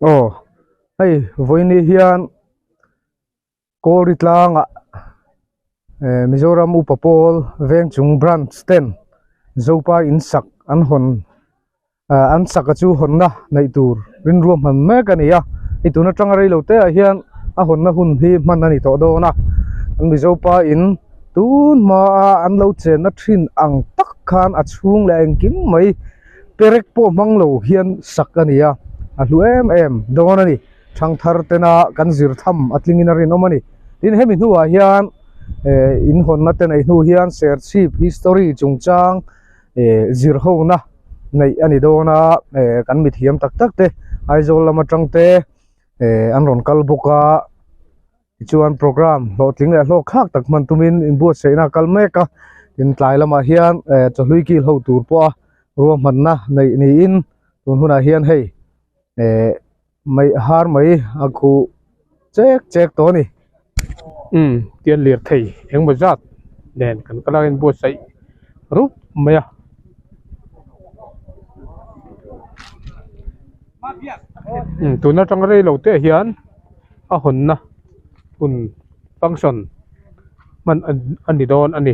Oh, hey, voi ni hian ko ritlang Mizoram upapol veng chung branch 10 zopa insak an hon an sak chu hon na nei tur rin ruam han me ka nia ituna tanga rei lote a hian a hon na hun hi man ani to do na an mizopa in tun ma an lo chen na thin ang tak khan a chung le ang kim mai perek po manglo hian sak ania a hlu em don ani thang thar tena kan zir tham atlingin a rin omani tin hemi hnuah hian in hon na ten ai hnu hian ser chip history chungchang zir ho na nei ani dona kan mi thiam tak tak te aizol lama tangte an ron kal boka chuan program lo tling le lo khak tak man tumin in bu seina kal meka in tlai lama hian chahlui ki ho tur po ruam man na nei ni in tun huna hian hei mai har mai aku chek to ni tiền liệt thầy em một giọt đèn cần có lên bùa sậy rút mày tụi nó trong cái đây lâu tệ hiến à hồn na hồn function mình anh đi đón anh đi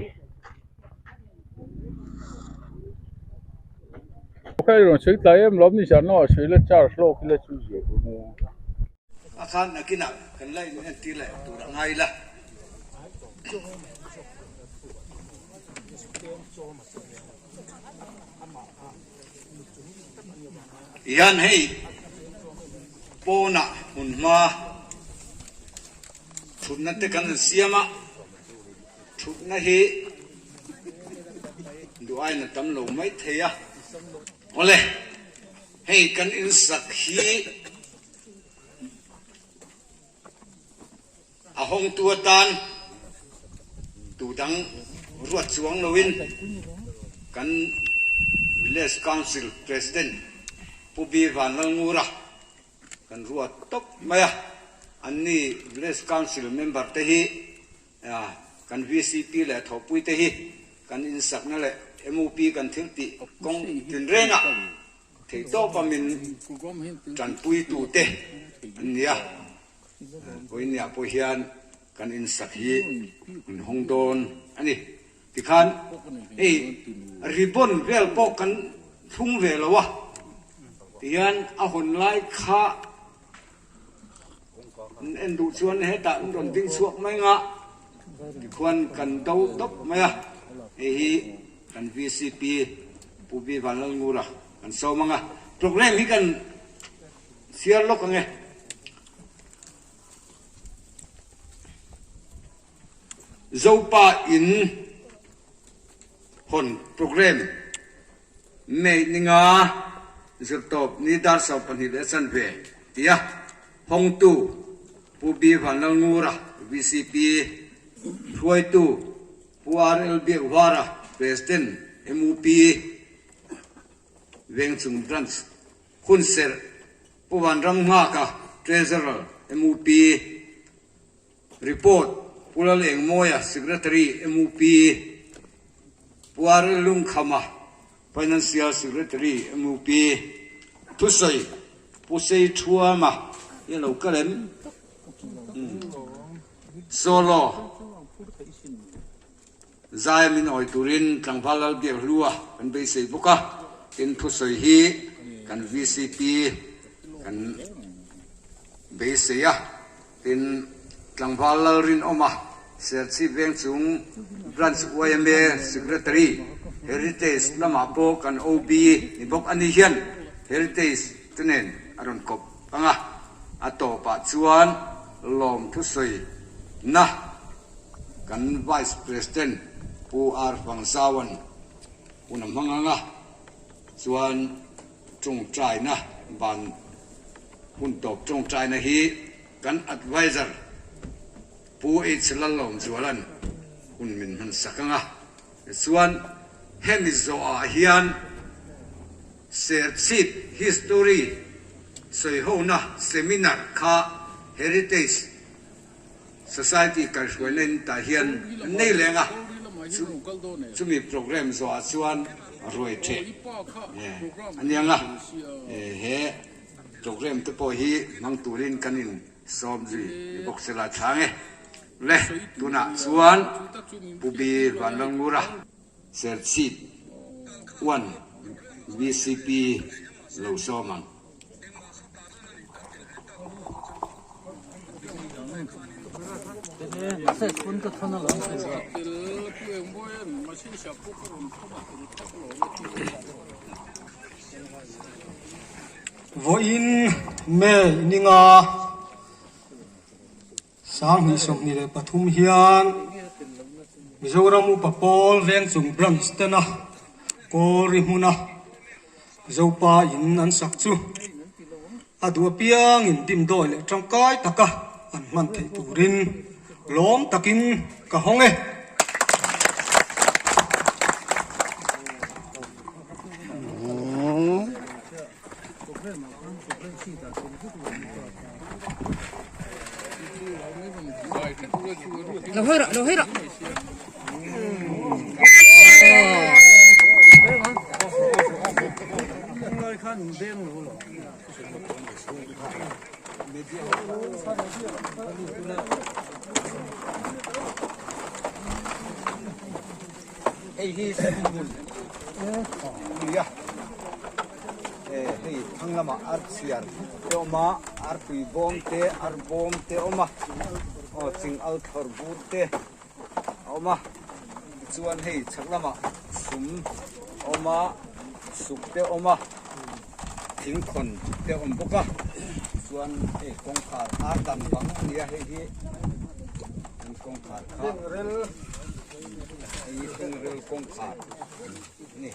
ok rồi chơi tay em lắm đi chán nó chơi lên charge lo cái lên chú gì akan nakina kan lai ni anti lai tu rangai la yan hei pona hunma thunna te kan siama thunna hi duai na tam lo mai theya ole hei kan in sak hi ahong tua tan tu dang ruat chuang loin kan village council president pubi vanangura kan ruat top maya anni village council member te hi kan VCP le thopui te hi kan insak na le MOP kan thilti kong tinrena thei to pamin tran pui tu te ania koinia po hian kan in sakhi in hongdon ani tikhan ribon vel po kan thung ve lawa tian a hon lai kha en du chuan he ta ron ding suak mai nga tikhan kan dau top maya hi kan VCP pubi vanal ngura kan so manga program hi kan siar lo kange zopa in hon program me ninga zirtop ni dar sau pani le san ve tia hong tu pubi vanal ngura VCP huai tu PRLB wara president MOP Wengchung branch khunser puwan rang ma ka treasurer MOP report Pulal eng moya secretary MOP Puar lung khama financial secretary MOP Thusai pusei thuama yelo kalem solo Zaimin oi turin tlangvalal biak lua kan be sei buka tin thusai hi kan VCP kan be seya tin tlangvalal rin oma serchi veng chung branch YMA secretary heritage lama po kan OB ni bok ani hian heritage tenen aron kop anga ato pa chuan lom thusai na kan vice president PR Bangsawan unam hanganga chuan chung trai na ban hun top chung trai na hi kan advisor pu lalom chualan hun min han sakanga chuan hemizo a hian ser chip history soi ho na seminar kha heritage society kalhwelen ta hian nei lenga chumi program zo a chuan roi the anianga he program te po hi mang turin kanin som ji bok sela thange le tuna chuan pubi vanlangura ser seat 1 VCP lo soman vô in mẹ ninga sáng hi sông ni le pathum hian mizoramu papol veng chung Branston ko ri huna zopa in an sak chu adua piang in dim doi le tangkai taka an man thei turin lom takin ka honge Lo hira. Hei thanglama artsiar te oma arpui bom te arbom te oma ching al thor bur te oma chuan hei chaklama sum oma suk te oma thing khon te om boka chuan hei kong khar ar dam bang nia hei hi kong khar kha rel hei rel kong khar ni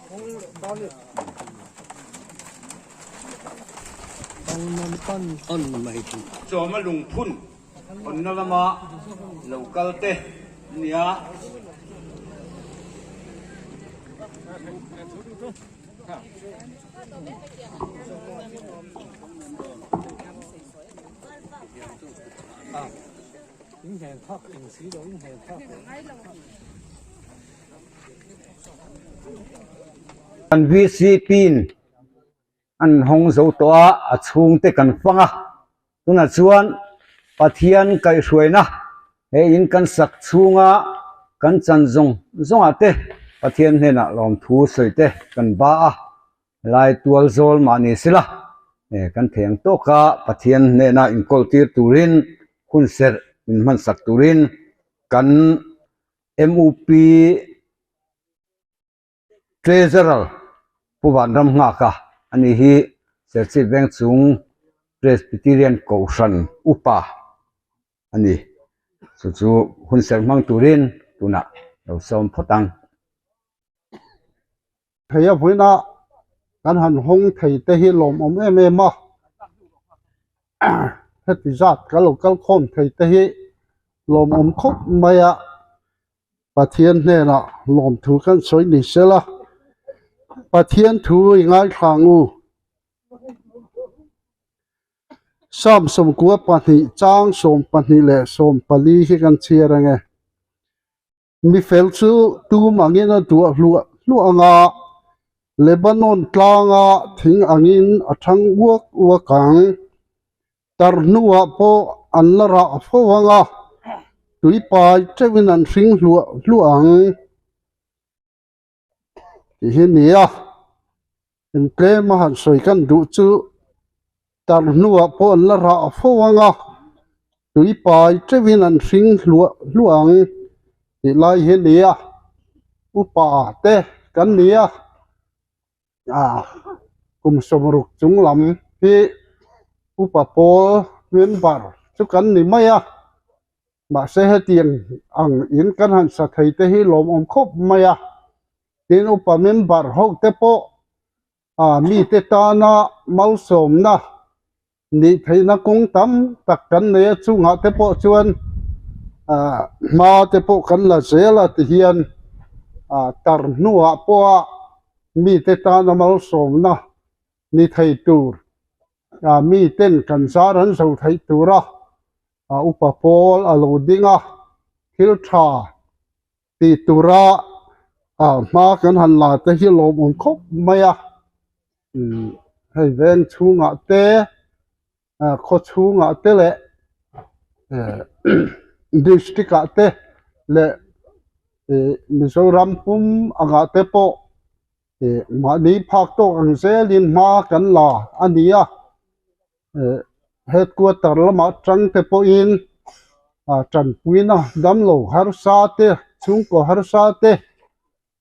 cho ma lung phun on na lama local te nia an VCP an hong zo to a chung te kan fanga tuna chuan pathian kai hruaina he in kan sak chunga kan chanzong zonga te pathian hena lom thu soite kan ba a lai tual zol mani sila kan theng to ka pathian hena in koltir turin hun ser in man sak turin kan MUP treasurer puban ram nga ka ani hi serchi beng chung Presbyterian Koshan upa ani chu hun ser mang turin tuna lo som photang thầy voina kan han hong thei te hi lom om em ma heti zat ka local khom thei te hi lom om khop maya pathian ne na lom thu kan soi ni sela pathian thu ingai thangu sam som kwa pani chang som pani le som pali hi kan chiarange mi fel chu tu mangina tu lu anga Lebanon tlanga thing angin athang uakang tarnuwa po anlara fowanga tuipai chewin an hring luang hinia in plema han soi kan du chu tarnuwa po anlara fowanga tuipai chewin an hring luang ti lai hinia upa te kan nia kum somruk chung lam hi upa pol member chu kan ni maya ma se hetiang ang in kan han sa thei te hi lom om khop maya tin upa member ho te po mi te ta na mal som na ni thei na kong tam tak kan ne chu nga te po chuan ma te po kan la zela ti hian tar nuwa po mi te ta na mal som na ni thei tur mi ten kan zaran so thei tura upa pol alo dinga thil tha ti tura ma kan han la te hi lom om khop maya hei ven chunga te kho chu nga te le district a te le Mizoram pum anga te po ma ni phak to ang zelin ma kan la ania headquarter lama tang te po in tran puina dam lo har sa te chung ko har sa te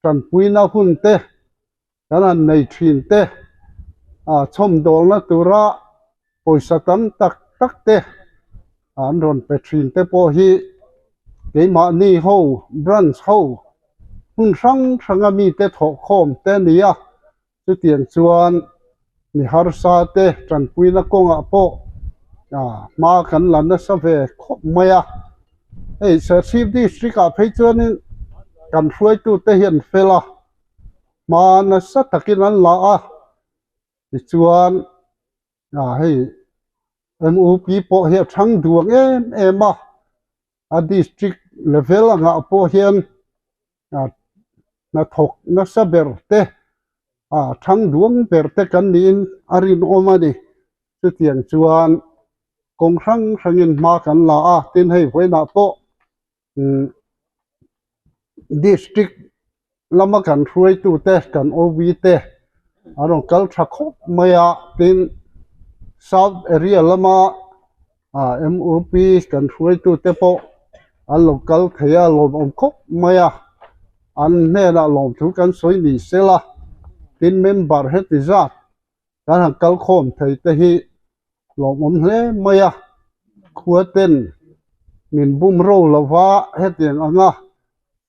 tran puina hun te kanan nei thin te chom dol na tura poisa tam tak tak te an ron pe thin te po hi ke ma ni ho branch ho hun sang mi te tho khom te nia chu tiang chuan mi har sa te tran puina konga po ma kan lan na sa ve khop maya ei sa chief district a phei chuan kan hruai tu te hian fela ma na sa takin an la a ti chuan hei MOP po hi thang duang em a district level anga po hian na thok na sa ber te thang duang ber te kan nin arin omani chu tiang chuan kong rangin ma kan la a tin hei voina po district lama kan hruai tu te kan OB te arong kal tha khop maya tin south area lama MOP kan hruai tu te po a local thaya lom om khop maya an ne la lom thu kan soi ni sela tin member het izat kan kal khom thei te hi lom om hle maya khuaten min bum ro lova hetiang anga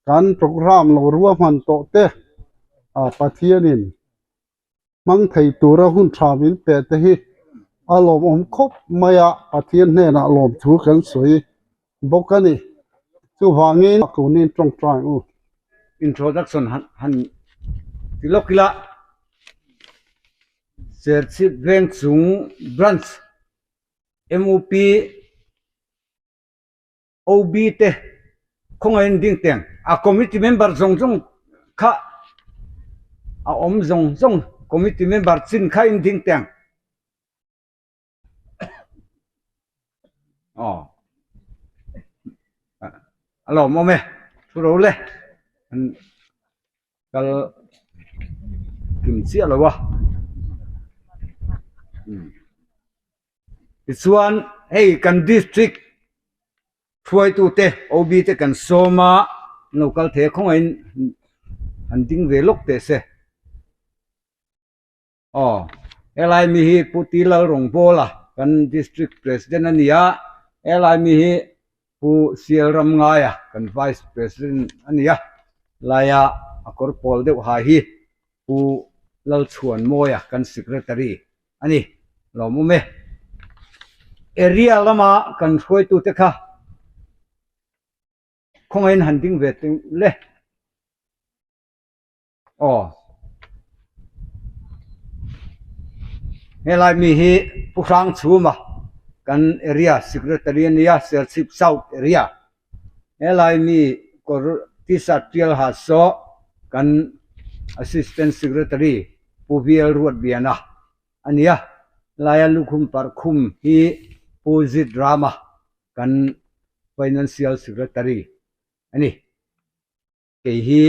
kan program lo ruwa man to te pathianin mang thei tura hun thamin pe te hi alom om khop maya pathian ne na lom thu kan soi bokani chu wangin kunin trong trai introduction han tilokila serchip veng chung branch MOP OB te khongain ding teng a committee member zong kha a om zong committee member chin kha in ding teng alo mome thuro le kal kimchi alo wa chuan hey kan district thuai tu te OB te kan soma local the khongain han ding ve lok te se elai mi hi putilal rongbola kan district president ania elai mi hi pu sialram ngaya kan vice president ania laya akor pol deuh ha hi pu lal chuan moya kan secretary ani lo mu me area lama kan hruai tu te kha khongain han ding ve te le helai mi hi puhrang chuma kan area secretary ania serchip south area helai mi kor tisa tial ha so kan assistant secretary puvial ruat biana ania laya lukhum parkhum hi puzit drama kan financial secretary ani ke hi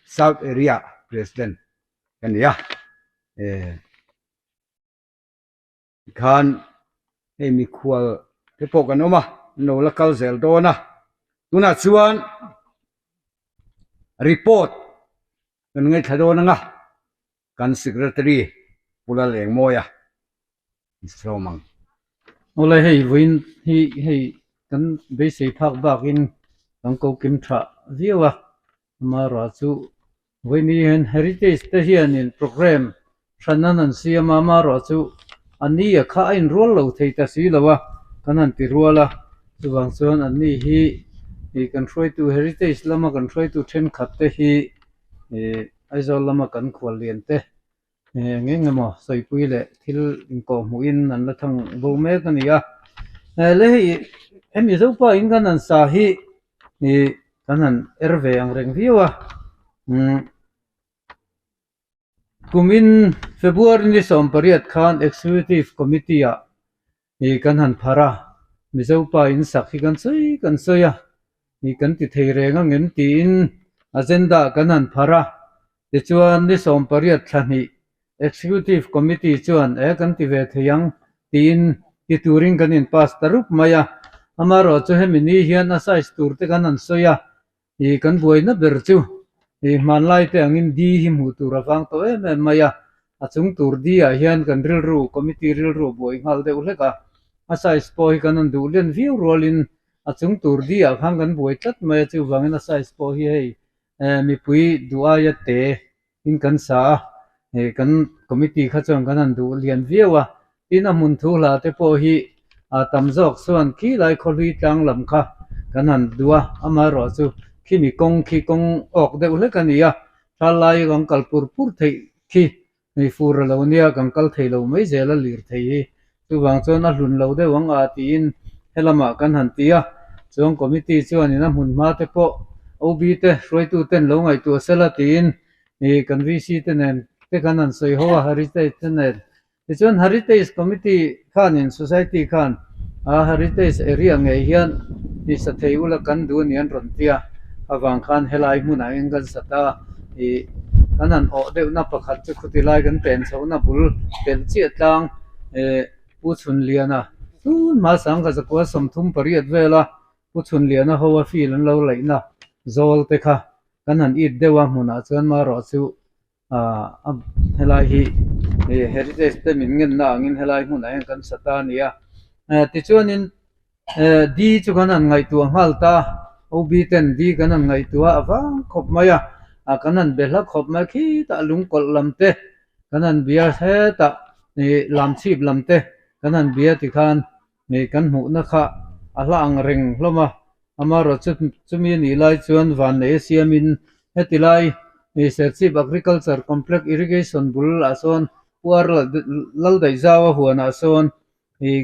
south area president kania khan mi khwal te pok an oma no la kal zel do na tuna chuan report kan ngai thado na nga kan secretary pula leng moya isromang ola hei win hei kan be sei phak bakin kan ko kim tha ziwa ma ra chu wini hen heritage te hian in program thanan an siama ma ra chu ani a kha in rol lo thei ta si lawa kanan ti ruala chuwang chuan ani hi kan throi tu heritage lama kan throi tu then khat te hi aizol lama kan khwal lian te nge ngemo soipui le thil inko muin an la thang bo me ka nia le hi emi zo pa in kan an sa hi kan an erve ang reng viwa kumin February ni som pariat khan executive committee kan han phara mi zo pa in sak hi kan soi ya kan ti thei renga ngin ti in agenda kan han phara ti chuan ni som pariat thani executive committee chuan kan ti ve theyang tin ti turing kan in pass tarup maya amaro chu hemini hian a size tur te kan an soya kan buaina ber chu manlai te angin di hi mu tur awang to maya achung tur di a hian kan ril ru committee ril ru boi ngal de uleka a size po hi kan an du len view rolin achung tur di a khang kan buai tlat maya chu wangin a size po hi hei mi pui du'a ya te in kan sa kan committee kha chong kan an du lian viewa tin a mun thu la te po hi a tam jok suan ki lai kholi tang lam kha kan han dua ama ro chu khi mi khi kong ok de ule kan ya thalai gong kalpur pur thei khi mi fur lo nia gong kal thei lo mai zela lir thei chu wang chon a hlun lo de wang a tin helama kan han tia chong committee chuan ina mun ma te po ob te roi tu ten lo ngai tu sela tin kan vc te nen te kan an soi ho heritage te nen chuan heritage committee khan in society khan a heritage area nge hian ni sa thei ula kan du nian ron tia awang khan helai hmuna in kan sata kan an o deuh na pakhat chu khuti lai kan pen chho na bul pen chi atlang pu chhun liana tun ma sang ka zakwa som thum pariat vela pu chhun liana ho wa fil an lo leina zol te kha kan an it dewa hmuna chuan ma ro chu helai hi heritage te min ngen na angin helai hmuna in kan sata nia ti chuan in di chu kan an ngai tu ngal ta ob ten di kan an ngai tu awang khop maya kan an bela khop ma khi ta lung kol lam te kan an bia he ta ni lam chip lam te kan an bia ti khan ni kan mu na kha ala ang reng hloma amaro chumi ni lai chuan van ne siamin hetilai ni serchip agriculture complex irrigation bul ason puar lal dai zawa huana son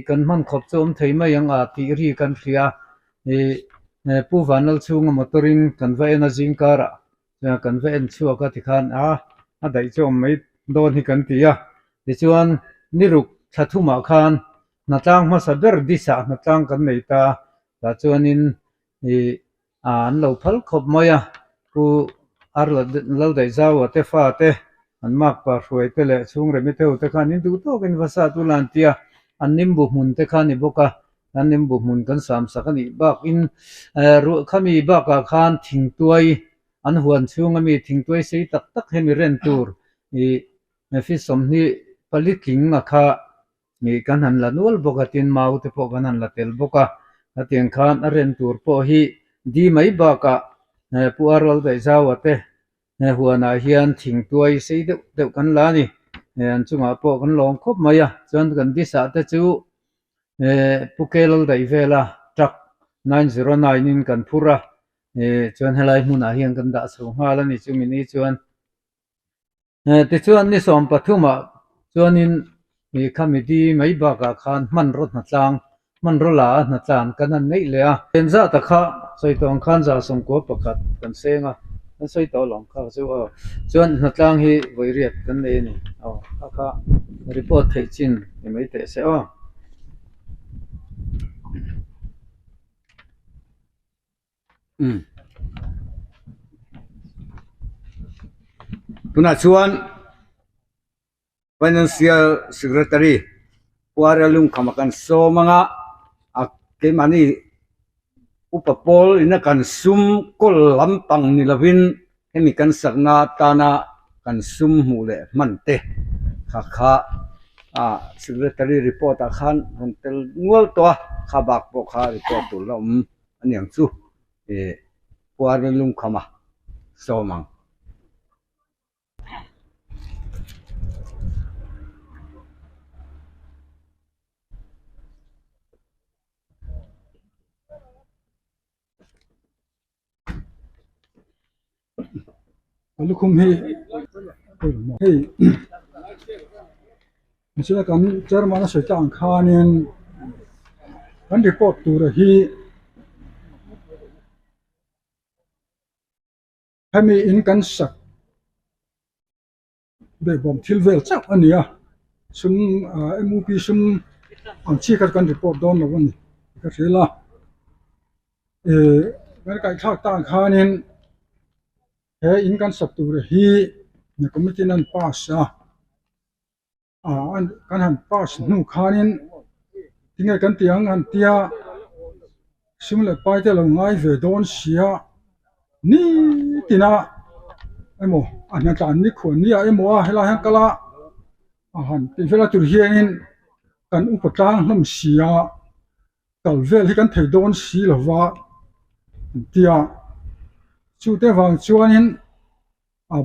kan man khop chom thei mai ang a ti ri kan khria pu vanal chung motoring kan va ena jingkara kan va en chu ka ti khan a dai chom mai don hi kan tia ti chuan niruk thathuma khan na tlang ma saber disa na tlang kan nei ta ta chuanin an lo phal khop maya pu ar lo dai zawa te fa te an mak pa hruai te le chung re mi theu te khan in du to kan vasa tu lan tia an nim bu mun te khan ni boka an nim bu mun kan sam sakani bak in ru khami baka khan thing tuai an huan chung ami thing tuai sei tak tak hemi ren tur fi som ni paliking nga kha ni kan han la nol boka tin mau te po kan han la tel boka atiang khan a ren tur po hi di mai baka pu arol dai zawa te huana hian thing tuai sei deuh kan la ni an chunga po kan lom khop maya chuan kan disa te chu pukel dai vela truck 909 in kan phura chuan helai hmuna hian kan da so ngala ni chu mini chuan ti chuan ni som pathuma chuan in committee mai baka khan man rot na tlang man rola na tlan kan an nei le a enza ta kha soitong khan za som ko pakhat kan senga an soi to long kha chu chuan na tlang hi voiriat kan nei ni kha report thei chin ni mai te se tuna chuan financial secretary puaralung kamakan so manga ke mani upapol ina kan sum kol lampang ni lavin hemi kan sakna tana kan sum mule mante kha secretary report a khan hontel ngol to khabak po kha report tu lom aniang chu puaralung khama so mang lukhum hi hei misila kan chairman a soitang khanin kan report tur hi hemi in kan sak de bom thilvel chak ania sum MUP sum ang chi khat kan report don lo ni ka thela mer kai thak ta khanin he in kan sap tu re hi na committee nan pass an kan han pass nu khanin tinga kan tiang han tia simle pai te lo ngai ve don sia ni tina emo an tan ni khon ni a emo a hela han kala han ti vela tur hianin kan upatang hnam sia kalvel hi kan thei don si lova tia chu te wang chuanin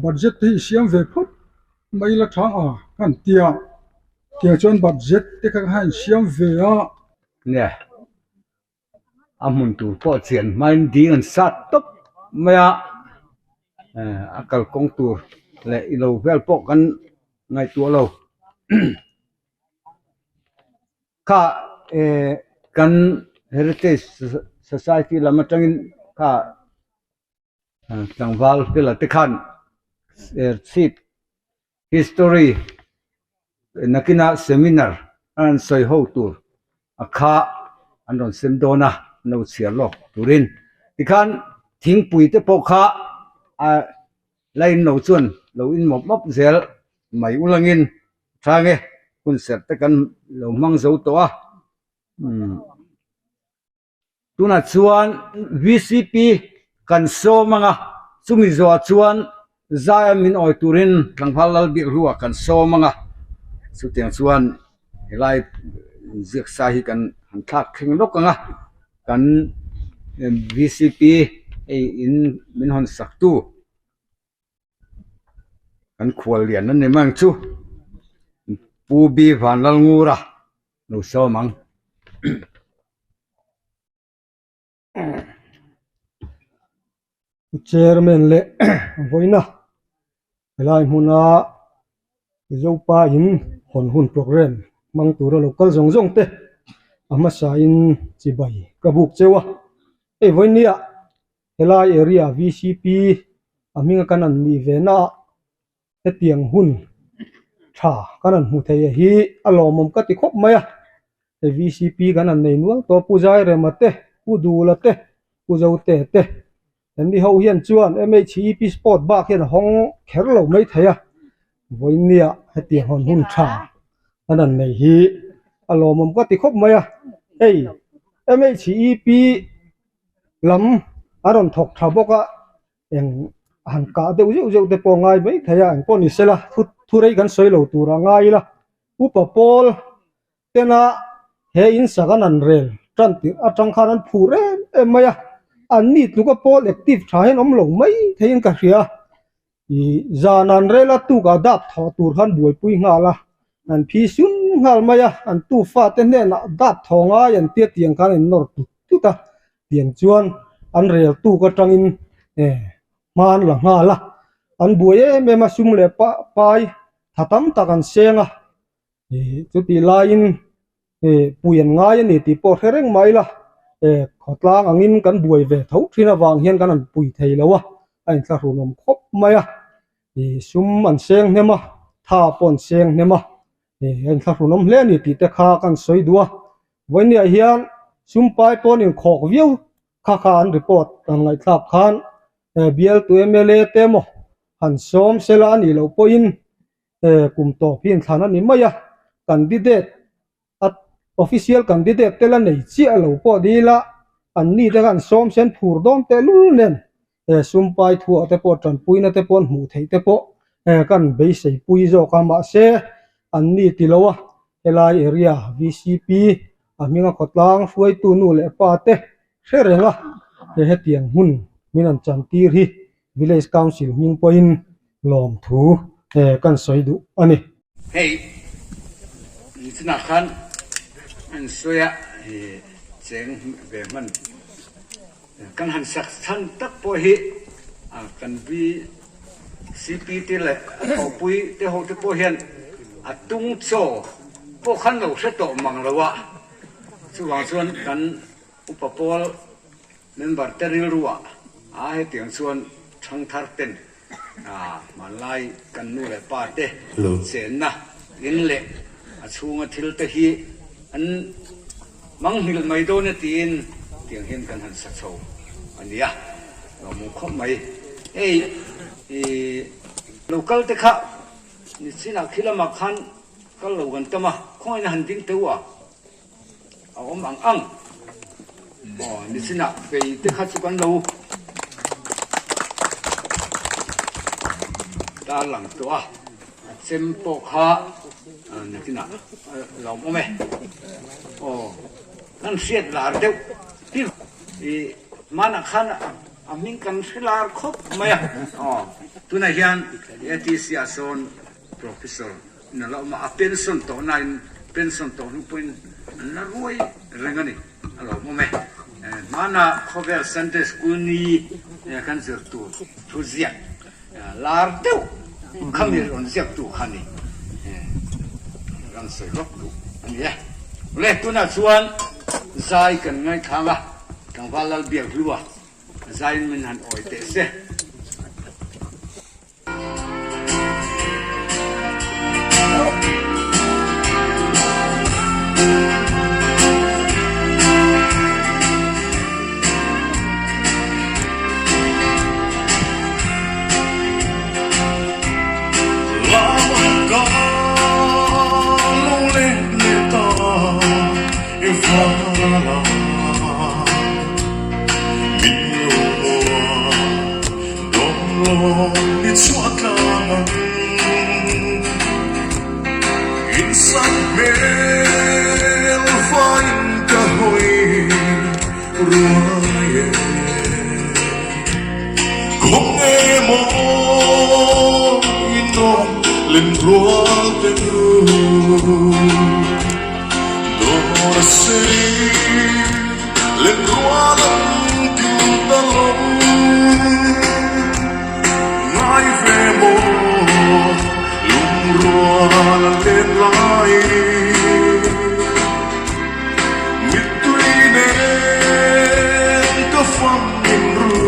budget hi siam ve phut mai la thang kan tia chuan budget te ka han siam ve nè amun tu po chen main di an sat top maya akal kong tur le ilo vel po kan ngai tu lo ka kan heritage society lamatangin ka tangwal pela tekhan seat history nakina seminar an soi ho tur akha anon semdona no chiarlo turin tikhan thingpui te pokha lain no chuan lo in mop zel mai ulangin thange kunset te kan lo mang zo to tuna chuan VCP kan so manga chumi zo chuan zaya min oi turin tlangphal lal bi ruwa kan so manga chu tiang chuan helai ziak sa hi kan han thak kheng lok anga kan VCP in min hon saktu kan khwal lian nan ne mang chu pu bi van lal ngura no so mang chairman le voina helai huna zopa in hun program mang tura local zong te ama sa in chibai kabuk chewa voinia helai area VCP aminga kanan ni vena etiang hun tha kanan hu thei hi alomom ka ti khop maya VCP kanan nei nual to pujai re mate pudula te pujo te ni ho hian chuan MHEP sport ba khian hong kherlo mai theya voinia heti hun tha anan nei hi alomom ka ti khop maya MHEP lam aron thok thaboka eng han ka deu zeu te po ngai mai theya ang poni sela thurei kan soilo tura ngai la upa pol tena he in saganan rel tranti atang khanan phure emaya anni tuka pol active thahen omlo mai thein ka hria I zanan rela tu ka dap tho tur khan buai pui ngala an phi sun ngal maya an tu fa te ne na dap thonga yan tia tiang kan nor tu ta tiang chuan an rel tu ka tangin man la ngala an buai me ma sum le pai thatam takan senga chu ti lain puyan ngai ni ti po hereng mai la khotlang angin kan buai ve tho thina wang hian kan an pui thei lowa ain tla runom khop maya sum an seng nema tha pon seng nema ain tla runom hle ni ti te kha kan soi duwa voinia hian sum pai pon in khok viu kha an report an ngai thlap khan BL to MLA temo han som sela ni lo poin kum to pin thana ni maya candidate at official candidate tela nei chi alo po dila an ni te kan som sen phur dom te lul nen sum pai thu te po tran puina te pon mu thei te po kan be sei pui zo ka ma se an ni tilowa helai area VCP aminga khotlang fuai tu nu le pa te hrenga he tiang hun minan chantir hi village council ming point lom thu kan soidu ani hey itna khan an soya cheng ve man kan han sak than tak po hi kan bi CPT le ho pui te ho te po hian atung cho po khan lo se to mang lawa chu wang chuan kan upapol member teril ruwa he tiang chuan thang thar ten malai kan nu le pa te chen na in le a chunga thil te hi an mang hil mai do na tin tiang hian kan han sa chho ania lo mu khom mai local te kha ni sina khilama khan kal lo gan tama khoi na han ding tewa om ang ni sina pe te kha chu kan lo ta lang to sem po kha ni sina lo mo me nan siết là đâu thì mana khan mình cần phải là khóc mày tu này hiện etisia son professor nó là mà pension to này pension to lúc bên nó ruồi rengani alo mày mana cover Sunday school ni kanzer tu ziak lar đâu không được on ziak tu khani ran soi lok tu ani le tu na chuan zai kan ngai thanga kang valal biak lua zai min han oi te se lên rùa tên đô sẽ lên rùa lòng tim ta lòng ngài về mô lùng rùa lên lại mít tuy nên có phong in ru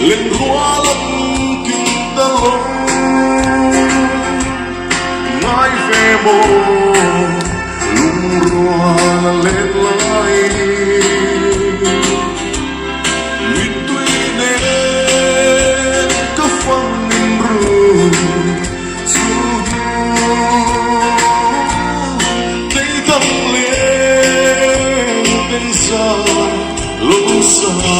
lên hoa lòng tim ta lòng ngài về mồ lùng rùa lên lại vì tuy nên có phong in ru dù thấy tâm lên bên xa lúc xa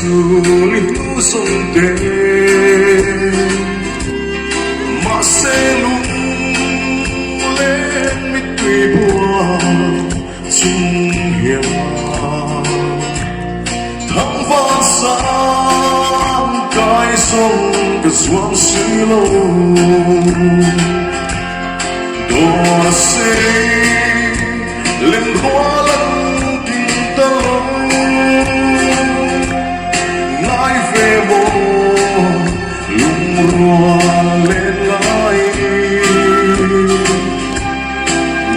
Sulit sông đêm mà sẽ lung lên mít tùy buồn chung hiền thăng vang sáng cái sông cái xoang suy lâu đò sẽ lên hoa lăng tim ta lâu về mồ lùng rùa lên lại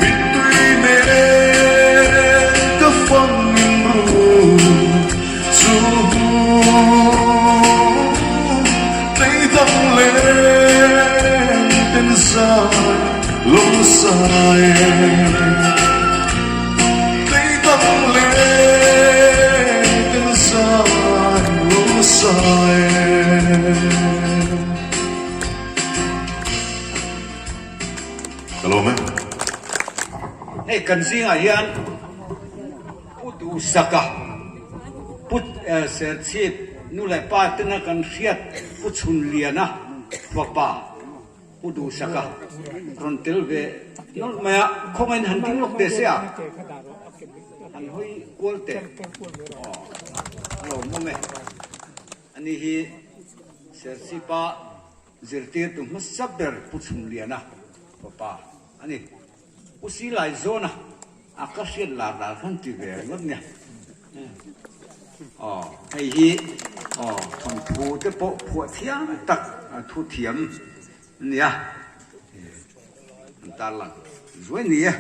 mít tuy nên có phong in ru dù thấy hey kan zinga hian putu saka put ser chip nu le pa tena kan riat put chun liana papa putu saka rontel ve nol maya khomen han ding lok de sia an hoi kolte lo mome ani hi ser chipa zirtir tu masaber put chun liana papa ani usi lai zona akasian la kan ti ve ngot nya hay hi thằng thu te po phu thiam tak thu thiam nia ta lang zoi nia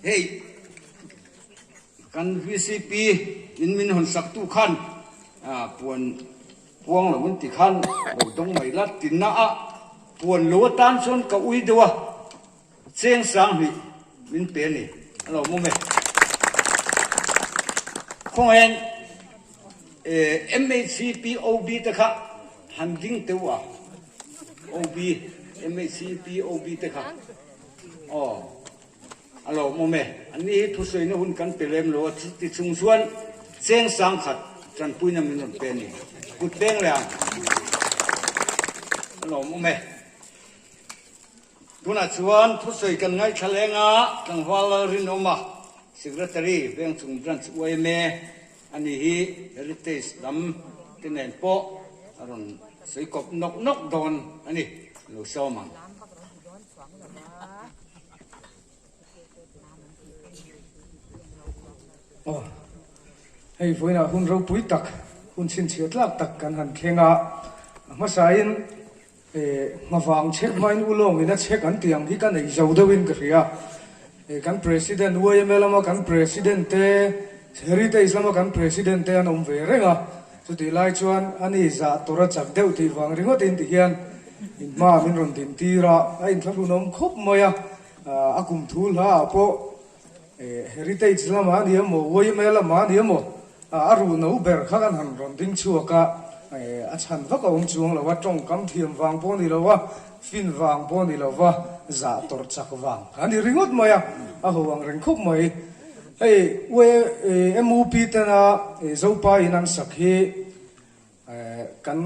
hey kan VCP in min hon sak tu khan puang lo mun ti khan lo dong mai lat tin na a puan lo tan son ka ui dewa cheng sang hi min pe ni lo mo me khong en MHCP OB te kha handing te wa OB MHCP OB te kha alo mo me ani thu soi na hun kan pelem lo ti chung suan cheng sang khat tran puina min on pe ni kut beng la alo mo me tuna chuan thu soi kan ngai thalenga kan wal rin oma secretary beng chung branch me ani hi heritage dam tinen po aron sei kop nok don ani lo somang hei voina hun ro pui tak hun chin chiat lak tak kan han khenga ma sain mawang chek main ulong ina chek an tiang hi kan ei zo dewin ka ria kan president YML ma kan president te heritage lama kan president te an om ve renga chu ti lai chuan ani za tora chak deuh ti wang ringot in ti hian in ma min ron tin tira a in thlu nom khop moya akum thul ha po heritage lama ni mo YML lama ni mo aru no ber kha kan han ron ding chuaka a chan va ka om chuang lo wa tong kam thiam wang po ni lo wa fin wang po ni lo wa za tor chak wang ani ringot moya a ho wang ring khop moi hey we MOP te na zopa in an sakhi kan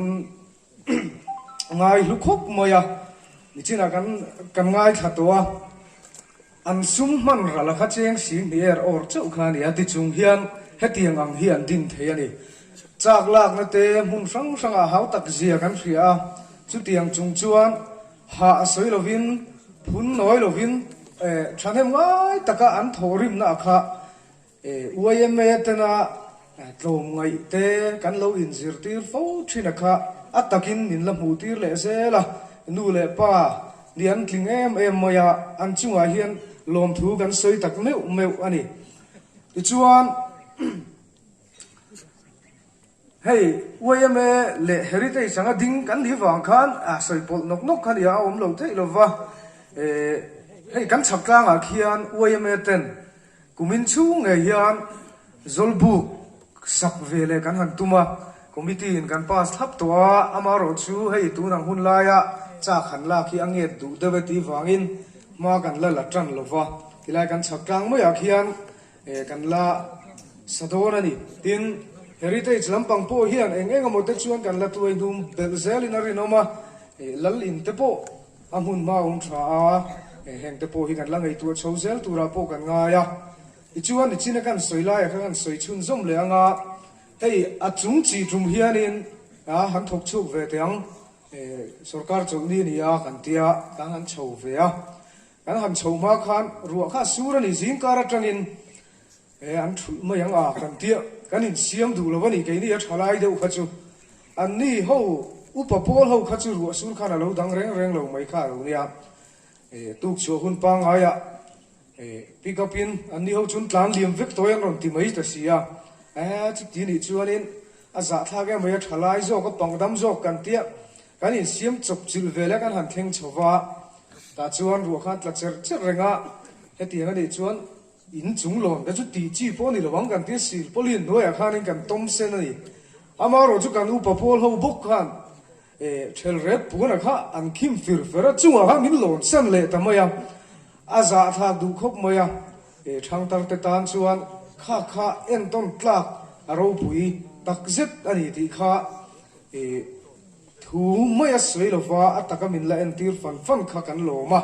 ngai lu khop moya ni china kan ngai thatwa an sum man rala kha cheng sim hier or chau kha ni ati chung hian hetiang ang hian din the ani chak lak na te mun sang a hau tak zia kan ria chu tiang chung chuan ha soi lovin phun noi lovin thanem ngai taka an thorim na kha YMA te na tlom ngai te kan lo in zir tir fo thina kha atakin nin la mu tir le se la nu le pa lian tling em moya an chunga hian lom thu kan soi tak meu ani ti chuan hey YMA le heritage sanga ding kan hi wang khan soi pol nok khan ya om lo te lo wa hey kan chaklang a khian YMA ten kumin chu nge hian zolbu sak vele kan han tuma committee in kan pass thap to amaro chu hei tu nang hun la ya cha khan la khi ange du debati wangin ma kan la tran lova tilai kan chaklang mo ya khian kan la sadona ni tin heritage lampang po hian eng mo te chuan kan la tuai dum belzel in arinoma lal in te po amun ma tha heng te po hi kan la ngai tu chozel tura po kan nga ya ichuan ichina kan soila ya kan soi chun zom le anga hei a chung chi thum hianin han thok chuk ve teang sarkar chawni ni ya kan tia kan han chho ve a kan han chho ma khan ruwa kha surani jingkara tangin an thu ma yang a kan tia kan in siam du lawani ke ni a thalai deuh kha chu an ni ho upapol ho kha chu ruwa sur khana lo dang reng lo mai kha lo nia tuk chu hun pa nga ya pick up in an ni ho chun tlan liam vek toy an ron ti mai ta sia chi ti ni chuanin a za tha ge mai thalai zo ko pangdam zo kan tia kan in siam chok chil vele kan han theng chowa ta chuan ru kha tla cher renga heti nga ni chuan in chung lon da chu ti chi po ni lawang kan ti sil polin noya khanin kan tom sen ani amaro chu kan upa pol ho bok khan thel ret puna kha an kim fir fera chunga ha min lon san le tamaya aza tha du khop moya thang tar te tan chuan kha en ton tlak aro pui tak zet ani ti kha thu mai a soi lova ataka min la en tir fan kha kan lo ma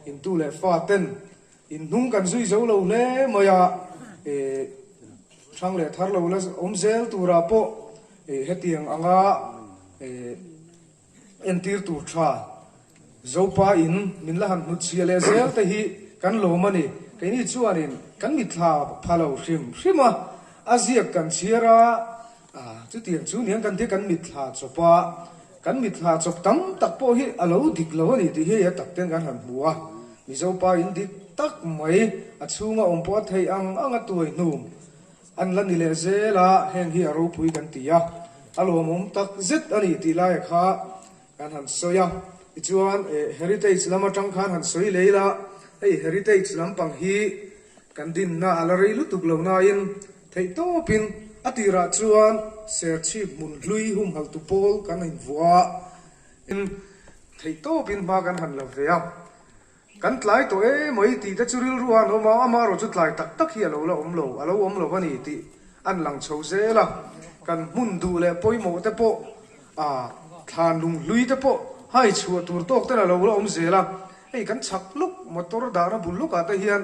in tu le fa ten in nung kan zui zo lo le maya thang le thar lo la om zel tura po hetiang anga en tir tur tha zopa in min la han hut sia le zel te hi kan lo mani ke ni chuanin kan mi thla phalo hrim azia kan chiara chu tiang chu niang kan te kan mi thla chopa kan mi thla chop tam tak po hi alo dik lo ni ti hi tak ten kan han buwa mi zopa in dik tak mai a chunga om po thei anga tuai num an la ni le zela heng hi aro pui kan tia alo mom tak zet ani ti lai kha kan han soya chuan heritage lama tang khan han soi leila ei heritage lampang hi kan din na alarei lu tuk lo na in thei to pin atira chuan ser chi mun lui hum hal tu pol kan in vua in thei to pin ma kan han lo vea kan tlai to moi ti ta churil ruan ho ma ama ro chu tlai tak hi alo om lo ani ti an lang chho zela kan mun du le poimo te po than lung lui te po hai chua tur tok te lo om zela ei kan chak luk motor da na bul luk ata hian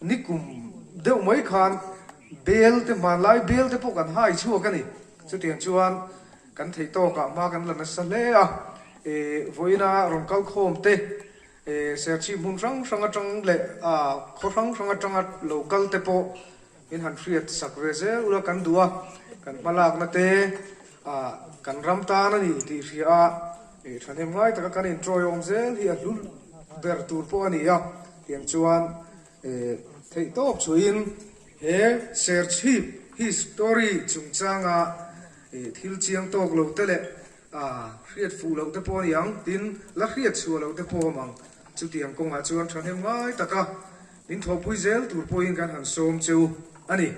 nikum deu mai khan bel te man lai bel te po kan hai chua kan ni chu tiang chuan kan thei to ka ma kan lan sa le voina rong kal khom te ser chi mun rang atang le khorang atang local te po in han friat sakre ula kan dua kan malak na te kan ram ta na ni ti ria thanem ngai ta kan in troi om zel hi a lul ber tur po ani ya tiang chuan thei top chuin he ser chi history chungchanga thil chiang tok lo te le riat fu lo te po yang tin la riat chu lo te po mang chu tiang kong ha chuan thanem ngai taka in tho pui zel tur po in kan han som chu ani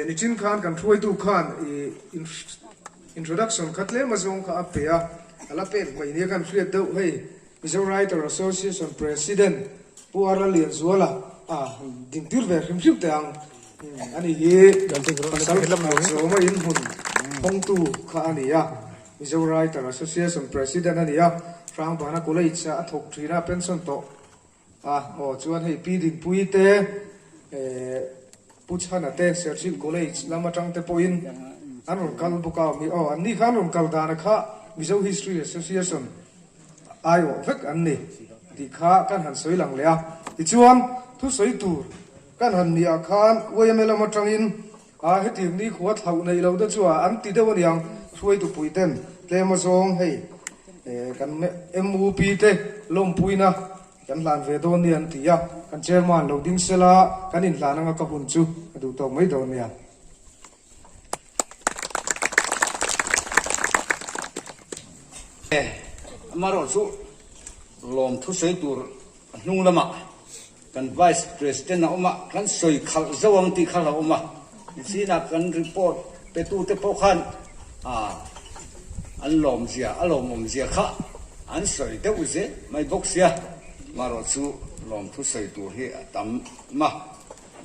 ni chin khan kan throi tu khan introduction khatle ma zong kha apea ala pen mai ne kan friat do hei Mizo Writer Association President Puara Lian Zuala din tir ver him te ang ani hi sal so ma in hun hong tu kha ani ya Mizo Writer Association President ani ya rang bana kolei cha thok thina pension to chuan hei pi din pui te puchana te serchil college lama tang te poin anun kal buka mi anni khanun kal dana kha Mizo History Association ayo vek anni ti kha kan han soi lang lea ti chuan thu soi tur kan han mi a khan wemela ma tangin heti ni khuat hau nei lo da chuwa an ti de wan yang throi tu pui ten tle ma zong hei kan MUP te lom puina kan lan ve don ni an ti ya kan chairman lo ding sela kan in lan anga ka hun chu adu to mai do nia maro chu lom thu sei tur nung lama kan vice president na oma kan soi khal zawang ti khala oma sina kan report pe tu te po khan an lom zia alom om zia kha an soi te uze mai box ya maro chu lom thu sei tur hi tam ma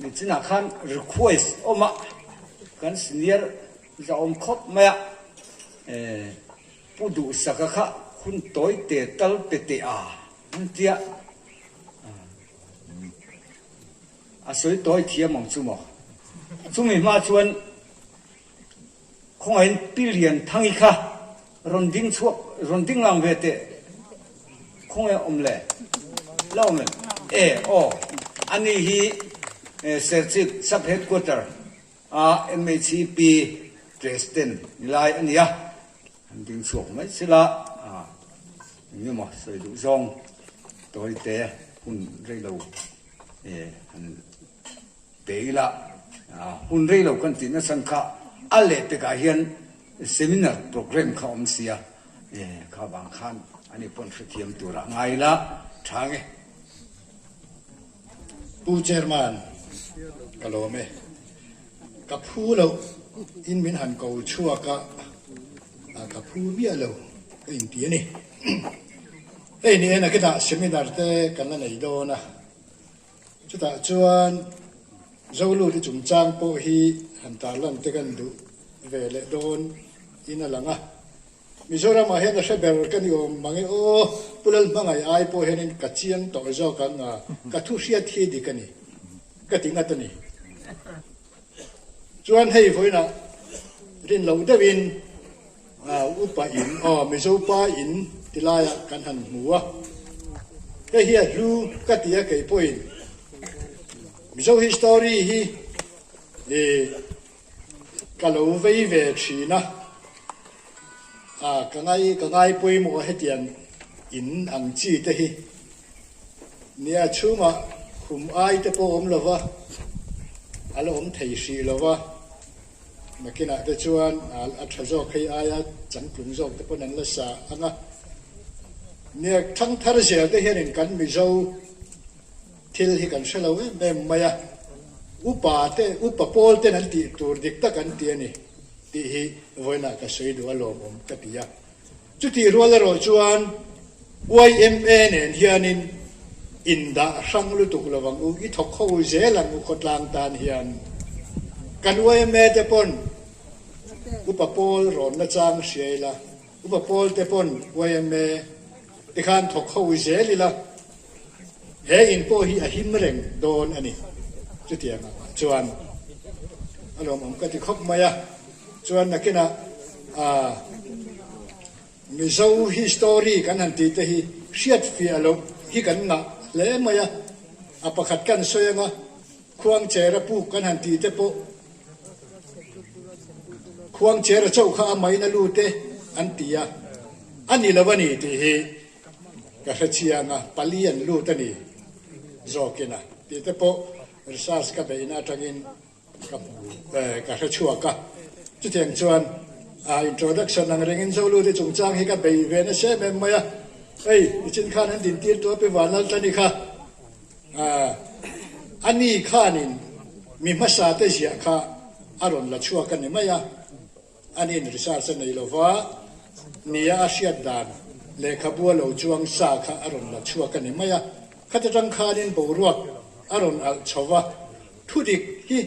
ni china khan request oma kan senior za om khop ma pudu saka kha hun toy te tal pe te tia soi toy thia mong chu mo chumi ma chuan khong ein billion thangi kha ronding lang ve te khong e omle lawmen ani hi serchik sub headquarter MHP Dresden lai ania ding chuak mai sila ni mo soi du zong toy te hun rei lo han peila hun rei lo kan tin na san kha ale te ka hian seminar program kha om sia kha bang khan ani pon thiam tura ngai la thange pu chairman kalome ka phu lo in min han ko chua ka ka phu bia lo in ti ni ei ni na kita seminar te kan na nei do na chuta chuan dâu lu thì chúng trang po hi hàn ta lan te kan du về lệ đôn in là ngà Mizoram mà hiện là sẽ bèo cái điều mà nghe ô pulal mà ngày ai po hiện cả chiang tỏi do cả ngà cả thu xia thi đi cái này cái tiếng ngắt này chuan hay với na rin lâu đã win upa in Mizopa in tilaya kan han mua cái hiệp lu cái tia cái point Mizo history hi cái lâu vây về chỉ na cái ngay bôi mua hết tiền in ang chi te hi nia chu mà khum ai te po om lova alo om thei si lova mà cái nào te chuan thà zo khai ai chẳng plung zo te po nan la sa anga nia thang thar se te hian kan mi zo thil hi kan shalo em maya upa pol te nan ti tur dik ta kan ti ani ti hi voina ka soi du alom om ka tia chu ti rual ro chuan YMA nen hianin inda sang lu tuk lawang u i thok kho zelang u khotlang tan hian kan YMA te pon upa pol ron na chang siela upa pol te pon YMA ti khan thok kho zelila he in po hi a him reng don ani chu ti anga chuan alom om ka ti khop maya chuan na kena Mizo history kan han ti te hi siat fi alo hi kan nga le maya apakhat kan soyanga khuang chera pu kan han ti te po khuang chera chau kha mai na lu te an tia ani lawani ti hi ka hachia palian lu ta ni zokina ti te po research ka be ina tangin ka hachua ka chu tiang chuan introduction ang ringin zo lu de chung chang hi ka be ve na se mem maya ei chin khan an din tir to pe wanal tani kha ani khanin mi masa te zia kha aron la chua kan ni maya ani in research nei lova nia asiat dan le khabua lo chuang sa kha aron la chua kan ni maya khata tang khanin bo ruak aron al chowa thudik hi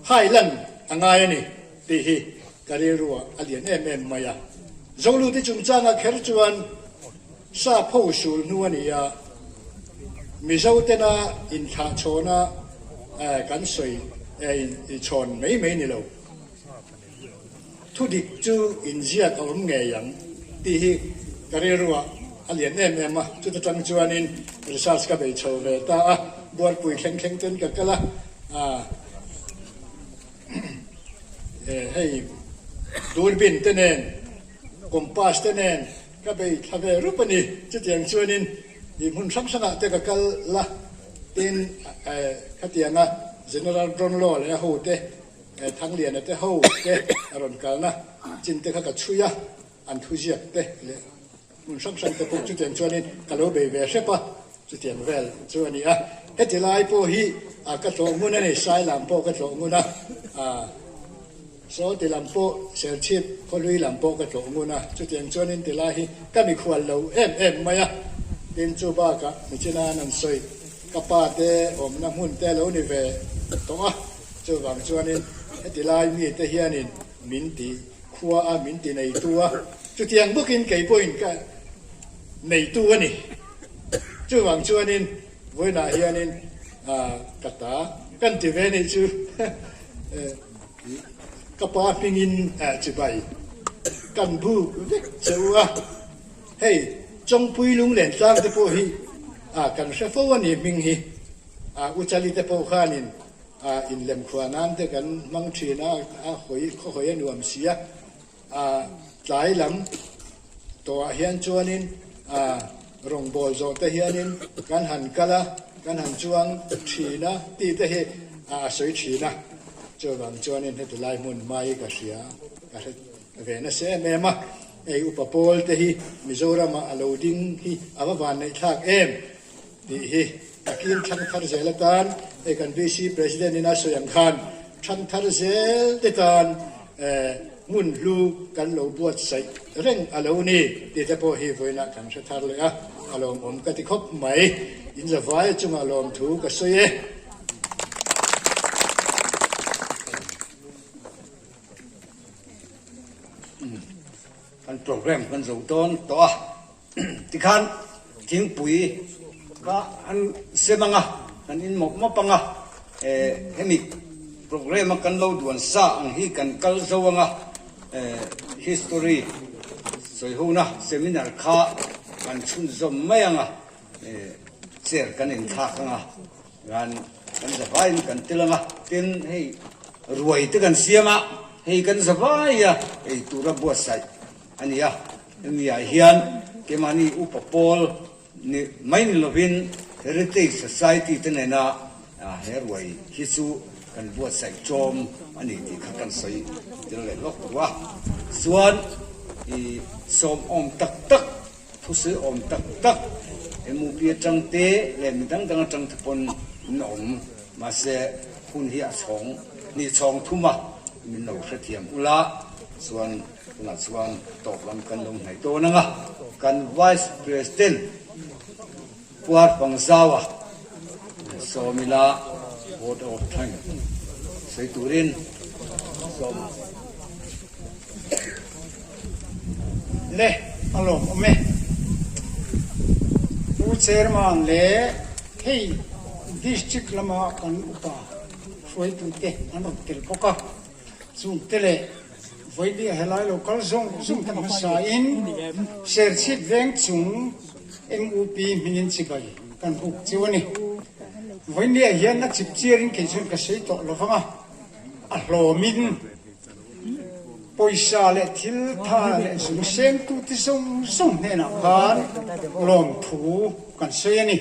hailan angai ani ti hi Karirua alien maya zolu ti chung changa kher chuan sa pho sul nuania mizo tena in tha chona kan soi in chon mei ni lo thu dik chu in zia om nge yang ti hi karirua alien ma chu ta tang chuan in research ka be chho ve ta bor pui kheng ten ka kala hey durbin tenen kompas tenen ka be thave rupani chutiang chuanin i mun sam sanga te ka kal la tin khatianga general drone law le ho te thang lian te ho te aron kalna chin te kha ka chuya an thujiak te le mun sam sang te pu chutiang chuanin kalo be ve sepa chutiang vel chuani hetilai po hi ka to mun ne sai lam po ka to mun so ti lampo sel chip kholui lampo ka to nguna chu tiang chonin ti la hi ka mi khwal lo em maya tin chu ba ka mi china nan soi ka pa te om na mun te lo ni ve to chu wang chonin ti lai mi te hianin min ti khua min ti nei tua chu tiang bukin kai point ka nei tu ani chu wang chonin voi na hianin kata kan ti ve ni chu kapa pingin chibai kan bu chewa hey trong pui lung len tlang te po hi kan se fo ani ming hi uchali te po khanin in lem khwanan te kan mang thina hoi nuam sia tlai lam to hian chuanin rong bol zo te hianin kan han kala kan han chuang thina ti te he soi thina cho vang chuanin he tu lai mun mai ka sia ka ve na se me ma ei upapol te hi Mizoram loading hi awa van nei thak em ti hi takin thang thar zel tan e kan BC president ina Soyang Khan thang thar zel te tan mun lu kan lo buat sai reng alo ni ti te po hi voina kan sa thar le alom om ka ti khop mai in za vai chung alom thu ka soye กันโปรแกรมกันสูต้นตัวที่ขันทิ้งปุ๋ยก็อันเสมังอ่ะอันอินหมกมะปังอ่ะให้มีโปรแกรมกันเราด่วนซะอันที่กันกัลโซวังอ่ะhistory สวยหูนะเซมินาร์ข้ากันชุนจอมไม่ยังอ่ะเสียกันอินทักอ่ะกันสบายกันติลังอ่ะตินให้รวยติกันเสียมาให้กันสบายอ่ะไอ้ตัวระบบใส่อันนี้อ่ะมีอาเฮียนเกมานีอุปโภคนี่ไม่นิลวิน heritage society ที่ไหนนะเฮรวยฮิซูกันบวชใส่โจมอันนี้ที่ขักันใส่จะเลยล็อกตัวส่วนสมอมตักผู้ซื้ออมตักมูเปียจังเตะเล่มดังจังทปนหนอมมาเสคุณเฮียชงนี่ชงทุ่มะมีหนูเทียมอุละส่วนส่วนตกลำกันลงไหนตัวนั่งอ่ะกัน vice president ปวดฟังซาวะโซมิลา vote of time ใส่ตุรินสมเล่อารมณ์ไหมผู้เชอร์มันเล่ให้ดิสทริกละมากันอุปาช่วยตุเตะอันนั้นเกิดพกะสุ่มเตะไว้ดีให้ไล่โลกาลส่งทำภาษาอินเชิญชิดแวงจุง MUP มินินสิบายกันหุกจิวนี่ไว้ดีเฮียนักจิบเชียรินเกี่ยวกับสิ่งต่อละฟังอ่ะอัลโลมินปอยชาเลทิลทาเลสุเซนตุติส่งเนี่ยนะกันลมผูกันเสียนี่